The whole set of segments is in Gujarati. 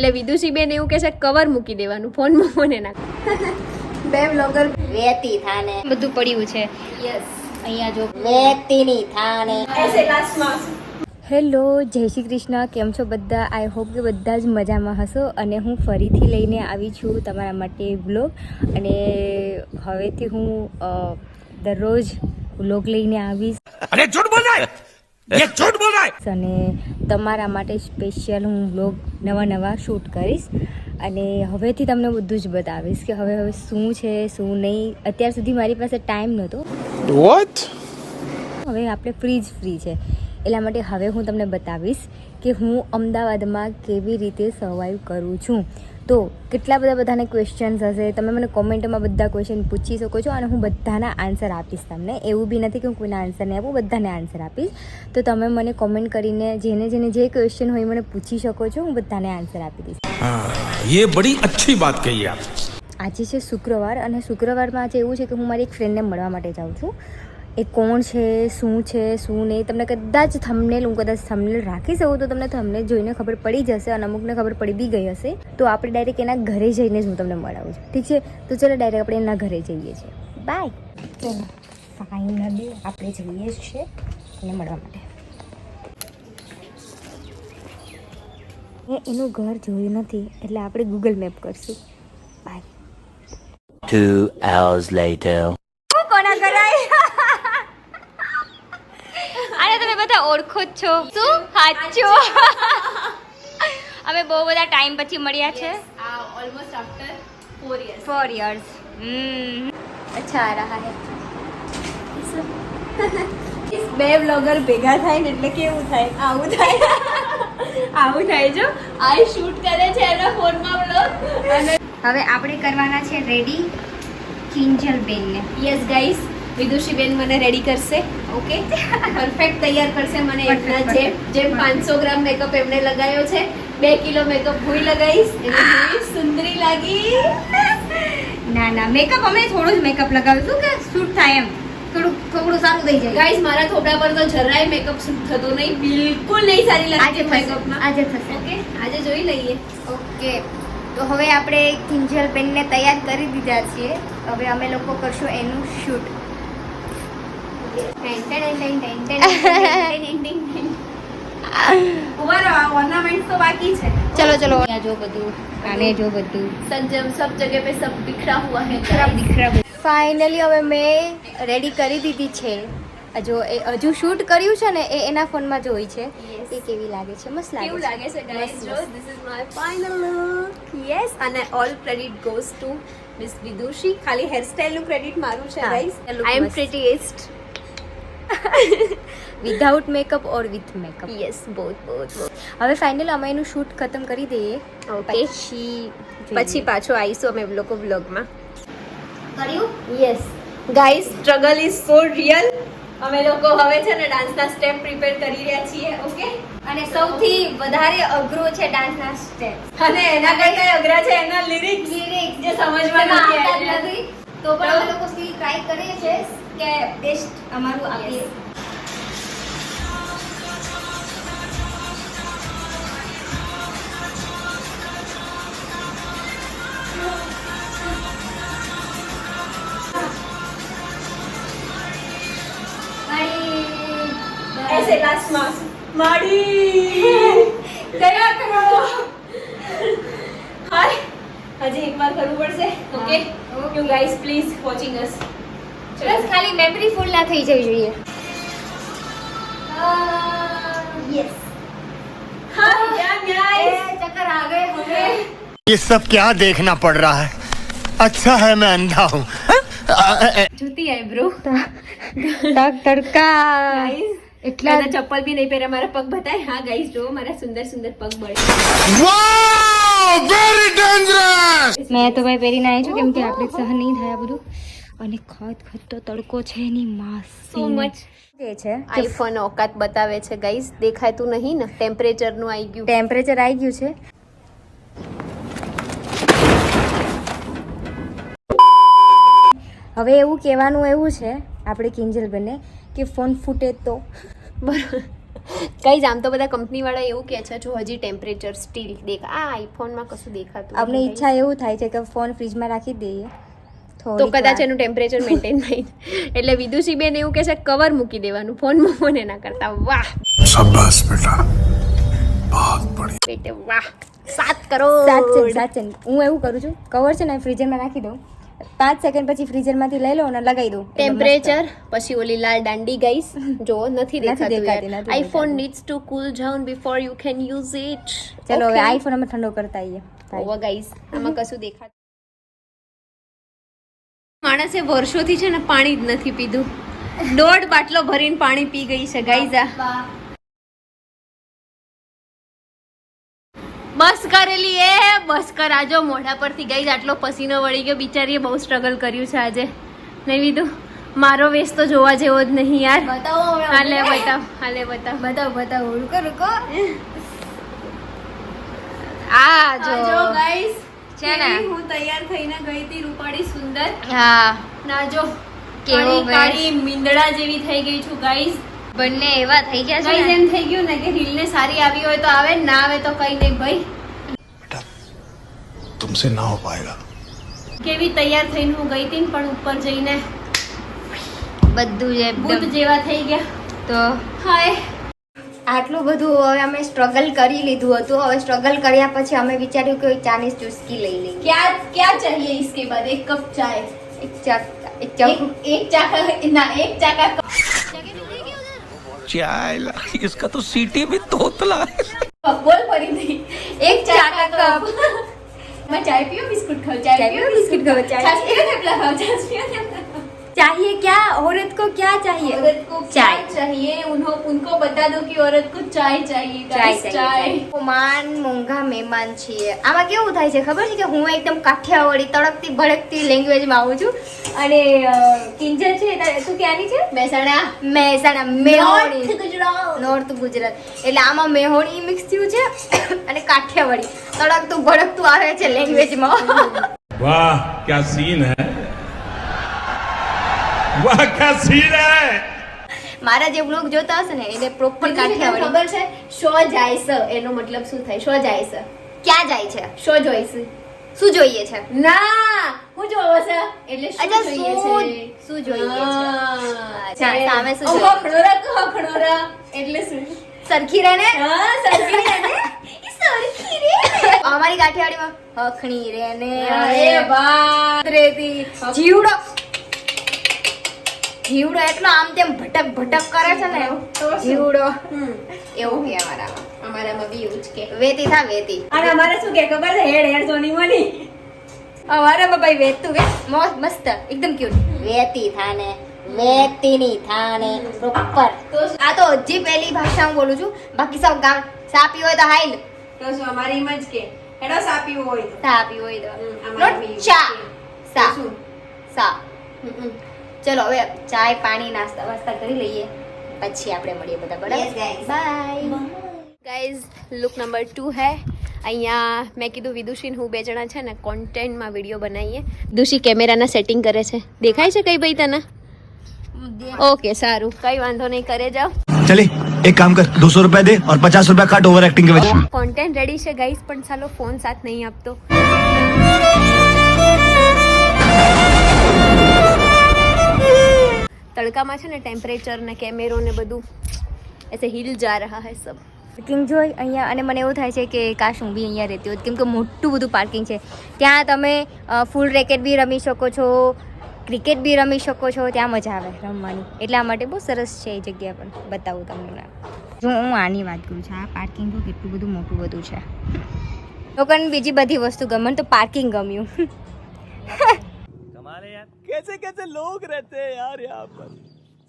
એટલે વિદુષી બેન એવું કહે છે કવર મૂકી દેવાનું ફોનમાં ફોન એના બે બ્લોગર વેતી થાને બધું પડ્યું છે. યસ અહીંયા જો વેતીની થાને એસે ક્લાસમાં. હેલો, જય શ્રી કૃષ્ણ. કેમ છો બધા? આઈ હોપ કે બધા જ મજામાં હશો. અને હું ફરીથી લઈને આવી છું તમારા માટે વ્લોગ. અને હવેથી હું દરરોજ વ્લોગ લઈને આવીશ. અરે ઝૂઠ બોલ રહા હે, ये झूठ बोल रहा है. અને તમારા માટે સ્પેશિયલ હું વ્લોગ નવા શૂટ કરીશ. અને હવેથી તમને બધું જ બતાવીશ કે હવે શું છે શું નહીં. અત્યાર સુધી મારી પાસે ટાઈમ નહોતો. What? હવે આપણે ફ્રી છે એટલા માટે હવે હું તમને બતાવીશ કે હું અમદાવાદમાં કેવી રીતે સર્વાઈવ કરું છું. તો કેટલા બધાને ક્વેશ્ચન્સ હશે. તમે મને કોમેન્ટમાં બધા ક્વેશ્ચન પૂછી શકો છો અને હું બધાના આન્સર આપીશ તમને. એવું બી નથી કે હું કોઈના આન્સર નહીં આપું, બધાને આન્સર આપીશ. તો તમે મને કોમેન્ટ કરીને જેને જે ક્વેશ્ચન હોય મને પૂછી શકો છો. હું બધાને આન્સર આપી દઈશ. ये बड़ी अच्छी बात कही आप. આજે છે શુક્રવાર અને શુક્રવારમાં આજે એવું છે કે હું મારી એક ફ્રેન્ડને મળવા માટે જાઉં છું. એ કોણ છે શું નહીં તમને કદાચ થંબનેલ રાખી શકું તો તમને થંબનેલ જોઈને ખબર પડી જશે અને અમુકને ખબર પડી બી ગઈ હશે. તો આપણે ડાયરેક્ટ એના ઘરે જઈને જ હું તમને મળાવું છું. ઠીક છે? તો ચલો ડાયરેક્ટ આપણે એના ઘરે જઈએ છીએ. બાય. ચલો ફાઇનલી આપણે જઈએ છીએ એને મળવા માટે. એનું ઘર જોયું નથી એટલે આપણે ગૂગલ મેપ કરશું. બાય. 2 hours later. કોના કરાય? અરે તમે બધા ઓળખો જ છો. શું સાચું? અમે બહુ બધા ટાઈમ પછી મળ્યા છે. Almost after 4 years. 4 years. અચ્છા આ રહા હે. બે બ્લોગર ભેગા થાય ને એટલે કેવું થાય? આવું થાય. આવું થાય. જો આ શૂટ કરે છે એના ફોનમાં બ્લોગ અને હવે આપણે કરવાના છે રેડી કિંજલ બેનને. યસ ગાઈસ, વિદુષી બેન મને રેડી કરશે. ઓકે, પરફેક્ટ તૈયાર કરશે મને. એમના જેમ 500 ગ્રામ મેકઅપ એમને લગાવ્યો છે, 2 કિલો મેકઅપ હું લગાવીશ. એવી સુંદરી લાગી. ના મેકઅપ અમે થોડું જ મેકઅપ લગાવીશું કે શૂટ થાય એમ થોડું સારું થઈ જાય. ગાઈસ મારા થોડા પર તો જરાય મેકઅપ શૂટ થતો નહીં, બિલકુલ નહીં સારી લાગતી મેકઅપમાં. આજે થશે. ઓકે, આજે જોઈ લઈએ. ઓકે, તો હવે આપણે કિંજલ બેનને તૈયાર કરી દીધા છીએ. હવે અમે લોકો કરશું એનું શૂટ. ઓર્નામેન્ટ તો બાકી છે. ચલો અહીંયા જો બધું, આને જો બધું સંજમ સબ જગ્યા पे सब बिखरा हुआ है. ફાઇનલી હવે મેં રેડી કરી દીધી છે. જો એ હજુ શૂટ કર્યું છે ને એ એના ફોનમાં જોઈ છે. એ કેવી લાગે છે? મસ્ત લાગે કેવું છે. લાગે છે ગાઈસ? જો this is my final look. Yes, અને all credit goes to miss Vidushi. ખાલી હેરસ્ટાઇલ નું ક્રેડિટ મારું છે guys. I am prettiest without makeup or with makeup. Yes, both. હવે ફાઇનલ અમે એનું શૂટ ખતમ કરી દઈએ. ઓકે, પછી પાછો આવીશું અમે લોકો વ્લોગમાં. કર્યું. Yes guys, struggle is so real. અમે લોકો હવે છે ને ડાન્સના સ્ટેપ પ્રિપેર કરી રહ્યા છીએ. ઓકે, અને સૌથી વધારે અઘરો છે ડાન્સના સ્ટેપ. અને એના કરતા અઘરા છે એના લિરિક્સ જે સમજમાં નથી આવતા. તો પણ અમે લોકો સ્ટીલ ટ્રાય કરીએ છીએ કે બેસ્ટ અમારું આપીએ. ऐसे लास्ट में माड़ी दया करो. हाय, હજી એકવાર કરવું પડશે. Okay, you guys please watching us. બસ ખાલી મેમરી ફૂલ ના થઈ જવી જોઈએ. યસ. હા ગાઈસ, ચક્કર આ ગए हमें. ये सब क्या देखना पड़ रहा है? अच्छा है मैं अंधा हूँ. જૂતી આઈબ્રો તડકા ગાઈસ. એટલા મેં ચપ્પલ બી નહીં પહેર્યા. મારા પગ બતાય. હા ગાઈસ, જો મારા સુંદર પગ બળે. Wow, very dangerous. મેં તો ભાઈ પહેરીને આવી છું કેમ કે આપણે સહન નહીં થાય આ બધું. અને ખત તો તડકો છે એની માસ સો મચ. જે છે આઈફોન ઓકાત બતાવે છે ગાઈસ. દેખાતું નહીં ને? ટેમ્પરેચર નું આવી ગયું. ટેમ્પરેચર આવી ગયું છે. હવે એવું કહેવાનું એવું છે આપણે કિંજલ બને કે ફોન ફૂટે તો બરાબર. ગાઈઝ આમ તો બધા કંપની વાળા એવું કહે છે જો હજી ટેમ્પરેચર સ્ટીલ આ આઈફોનમાં કશું દેખાતું આપણે નથી, ઈચ્છા એવું થાય છે કે ફોન ફ્રીજમાં રાખી દઈએ તો કદાચ એનું ટેમ્પરેચર મેન્ટેન નહીં એટલે વિદુષી બેન એવું કહે છે કવર મૂકી દેવાનું ફોનમાં ફોન એના કરતા વાહ शाबाश बेटा बहुत बढ़िया બેટે વાહ 7 કરોડ સાચે હું એવું કરું છું કવર છે ને ફ્રીઝરમાં રાખી દઉં 5 સેકન્ડ પછી ફ્રીઝરમાંથી લઈ લો અને લગાવી દઉં ટેમ્પરેચર પછી ઓલી લાલ દાંડી ગાઈસ જો નથી દેખાતી, દેખાતું નથી આઈફોન દેખાતી. Needs two cool down before you can use it ચલો હવે આઈફોન અમે ઠંડો કરતા આવીએ ઓવા ગાઈસ આમાં કશું દેખાતું માણસે વર્ષોથી છે ને પાણી જ નથી પીધું 1.5 બાટલો ભરીને પાણી પી ગઈ છે ગાઈસ આ બસ કરેલી બસ કર આજો મોઢા પરથી ગઈ આટલો પસીનો વળી ગયો બિચારીએ બહુ સ્ટ્રગલ કર્યું છે આજે નહીં લીધું મારો વેશ તો જોવા જેવો જ નહીં યાર બતાવો હાલે બતાવ બતાવો રૂકો આ જો ગાઈસ છે ને હું તૈયાર થઈને ગઈ હતી રૂપાળી સુંદર હા ના જો કેવો કાળી મીંદડા જેવી થઈ ગઈ છું ગાઈસ બંને એવા થઈ ગયા છે ગાઈસ એમ થઈ ગયું ને કે રીલ ને સારી આવી હોય તો આવે ના આવે તો કઈ નહીં ભાઈ तुमसे ना हो पाएगा કેવી તૈયાર થઈને હું ગઈ હતી ને પણ ઉપર જઈને બધું જ ભૂત જેવા થઈ ગયા તો હાય આટલું બધું હવે અમે સ્ટ્રગલ કરી લીધું હતું હવે સ્ટ્રગલ કર્યા પછી અમે વિચાર્યું કે ચાઇનીઝ ચુસ્કી લઈ લઈએ क्या क्या चाहिए इसके बाद एक कप चाय એક ચાકુ एक चाका ना एक चाका चाय इसका तो सीटी भी तोतला है कप बोल पड़ी थी એક ચાકા કપ मैं चाय पियो बिस्कुट खाओ चाय पियो बिस्कुट खाओ चाय छाछ पियो थेपला खाओ छाछ पियो थेपला खाओ चाहिए क्या औरत को क्या चाहिए औरत को चाय चाय चाहिए उनको बता दो कि औरत को चाय चाहिए guys, चाय માન મોંઘા મહેમાન છીએ આમાં કેવું થાય છે ખબર છે કે હું એકદમ કાઠિયાવાડી તડકતી ભડકતી લેંગ્વેજમાં આવું છું અને કિંજલ છે તું ક્યાંની છે મહેસાણા મેહોણી નોર્થ ગુજરાત એટલે આમાં મેહોણી મિક્સ થયું છે અને કાઠિયાવાડી તડકતું ભડકતું આવે છે લેંગ્વેજમાં वाह क्या सीन है वाह क्या सीन है મારા જે બ્લોગ જોતા હશે ને એને પ્રોપર કાઠિયાવાડી ખબર છે શો જાય છે એનો મતલબ શું થાય શો જાય છે ક્યાં જાય છે શો જોઈ છે શું જોઈએ છે ના હું જોવો છે એટલે અચ્છા શું જોઈએ છે શું જોઈએ છે અચ્છા સામે શું જોઈએ જોઈએ ખખડોરા એટલે શું સરખી રહે ને હા સરખી રહે ઈ સરખી રે અમારી કાઠિયાવાડીમાં હખણી રે ને અરે બા રેતી જીવડો એટલો આમ તેમ ભટક ભટક કરે છે ને જીવડો એવું કે અમારામાં બી એવું જ કે વેતી થા વેતી અને અમારે શું કે ખબર છે હેડ સોની મની અમારામાં ભાઈ વેતું કે મસ્ત એકદમ ક્યુટ વેતી થાને વેતીની થાને પ્રોપર આ તો હજી પહેલી ભાષા હું બોલું છું બાકી સૌ ગામ સાપી હોય તો હાઈલ તો શું અમારી માં જ કે હેડો સાપ્યું હોય તો સાપી હોય તો અમારે બી નોટ ચા એવું સા શું? સા ચલો હવે ચાય પાણી નાસ્તા વાસ્તા કરી લઈએ પછી આપણે મળીએ બધા બરાબર બાય ગાઈઝ લુક નંબર 2 હે અહીંયા મેં કીધું વિદુષી હું બે જણા છે ને કોન્ટેન્ટમાં વિડીયો બનાવીએ વિદુષી કેમેરાના સેટિંગ કરે છે દેખાય છે કઈ ભાઈ તને ઓકે સારું કઈ વાંધો નહીં કરે જાઓ चले एक काम कर 200 रुपया दे और 50 रुपया काट ओवर एक्टिंग के वजह કોન્ટેન્ટ રેડી છે ગાઈઝ પણ સાલો ફોન સાથ નહીં આપતો તડકામાં છે ને ટેમ્પરેચર ને કેમેરો ને બધું એસે હિલ જા રહા હૈ સબ પાર્કિંગ જોઈ અહીંયા અને મને એવું થાય છે કે કાશ હું બી અહીંયા રહેતી હોત કેમ કે મોટું બધું પાર્કિંગ છે ત્યાં તમે ફૂલ રેકેટ બી રમી શકો છો ક્રિકેટ બી રમી શકો છો ત્યાં મજા આવે રમવાની એટલા માટે બહુ સરસ છે એ જગ્યા પણ બતાવું તમને જો હું આની વાત કરું છું આ પાર્કિંગ તો કેટલું બધું મોટું બધું છે લોકોને બીજી બધી વસ્તુ ગમે મને તો પાર્કિંગ ગમ્યું कैसे कैसे लोग रहते हैं यार यहाँ पर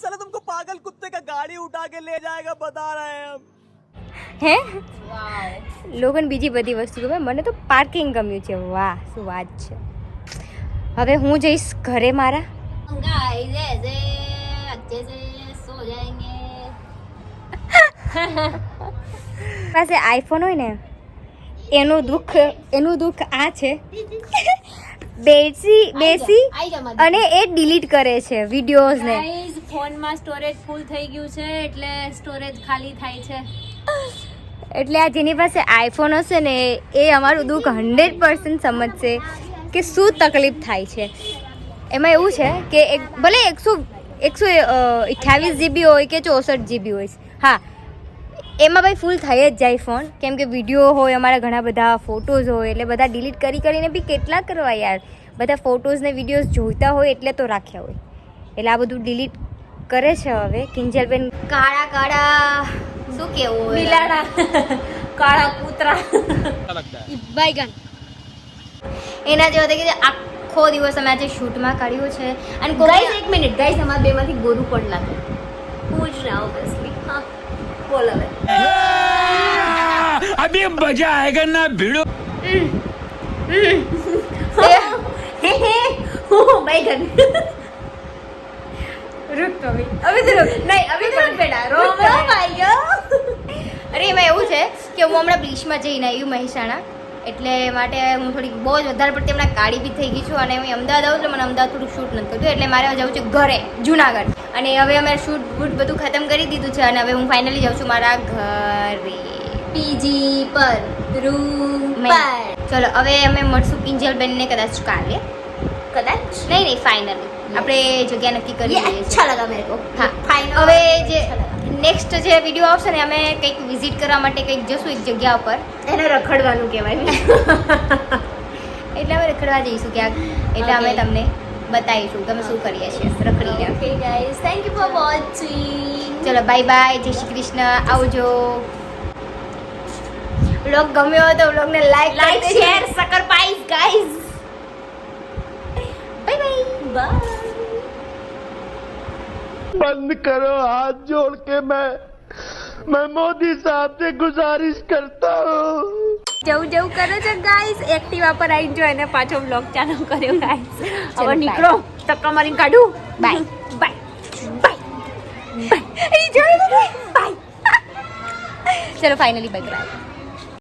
चलो तुमको पागल कुत्ते का गाड़ी उठा के ले जाएगा बता रहे हैं हम હે લોકોને બીજી બધી વસ્તુ ગમે મને તો પાર્કિંગ ગમ્યું છે વાહ શું વાત છે હવે હું જઈશ ઘરે મારા પાસે આઈફોન હોય ને એનું દુઃખ આ છે બેસી અને એ ડિલીટ કરે છે વિડીયોઝ ને ફોનમાં સ્ટોરેજ ફૂલ થઈ ગયું છે એટલે સ્ટોરેજ ખાલી થાય છે. એટલે આ જેની પાસે આઈફોન હશે ને એ અમારું દુઃખ 100% સમજશે કે શું તકલીફ થાય છે. એમાં એવું છે કે ભલે 128 GB હોય કે 64 GB હોય, હા એમાં ભાઈ ફૂલ થઈ જ જાય ફોન, કેમ કે વિડીયો હોય, અમારા ઘણા બધા ફોટોઝ હોય, એટલે બધા ડિલીટ કરીને બી કેટલા કરવા યાર. બધા ફોટોઝ ને વિડીયોઝ જોઈતા હોય એટલે તો રાખ્યા હોય, એટલે આ બધું ડિલીટ કરે છે હવે કિંજલબેન. કાળા કાળા શું કેવું હોય, બિલાડા કાળા કૂતરા બાયગન એના જેવો કે આખો દિવસ અમે આજે શૂટમાં કાઢ્યો છે. અને ગાઈસ એક મિનિટ ગાઈસ, અમારા બેમાંથી ગોરું પણ લાગે. હું જ ના ઓબ્વિયસલી. હા બોલ હવે. अभी मजा आएगा ना भिड़ो. बैगन रुक તો અભી તો રૂક નહીં અભી પણ બેટા રો ભાઈ ગયો. અરે એમાં એવું છે કે હું હમણાં બ્લીચમાં જઈને આવ્યું મહેસાણા, એટલે માટે હું થોડીક બહુ જ વધારે પડતી હમણાં કાળી બી થઈ ગઈ છું. અને હું અમદાવાદ આવું એટલે મને અમદાવાદ થોડું શૂટ નથી કરતું, એટલે મારે જવું છે ઘરે જુનાગઢ. અને હવે અમે શૂટ બૂટ બધું ખતમ કરી દીધું છે અને હવે હું ફાઇનલી જાઉં છું મારા ઘરે, પીજી પર રૂમ પર. ચલો હવે અમે મળશું કિંજલબેનને કદાચ કાલે, કદાચ નહીં ફાઇનલી આપણે જગ્યા નક્કી કરી ये દઈએ अच्छा છીએ. लगा मेरे को. હા फाइनल હવે જે નેક્સ્ટ જે વિડીયો આવશે ને અમે કંઈક વિઝિટ કરવા માટે કંઈક જશું એક જગ્યા ઉપર, એને રખડવાનું કહેવાય. એટલે અમે રખડવા જઈશું ક્યાંક, એટલે અમે Okay. તમને બતાવીશું કે અમે શું કરીએ છીએ રખડીને. Okay guys, thank you for watching. ચલો બાય બાય, જય શ્રી કૃષ્ણ, આવજો. વ્લોગ ગમ્યો હોય તો વ્લોગને like Like, share, sucker pies guys. Bye bye. Bye. बंद करो हाथ जोड़ के मैं मोदी साहब से गुजारिश करता हूँ. જવું કરો છો ગાઈસ, એક્ટિવા પર આવીને જો એને પાછો વ્લોગ ચાલુ કર્યો ગાઈસ. હવે bye. નીકળો, ટક્કા મારીને કાઢું. Bye bye bye. ચલો ફાઇનલી બાય બાય.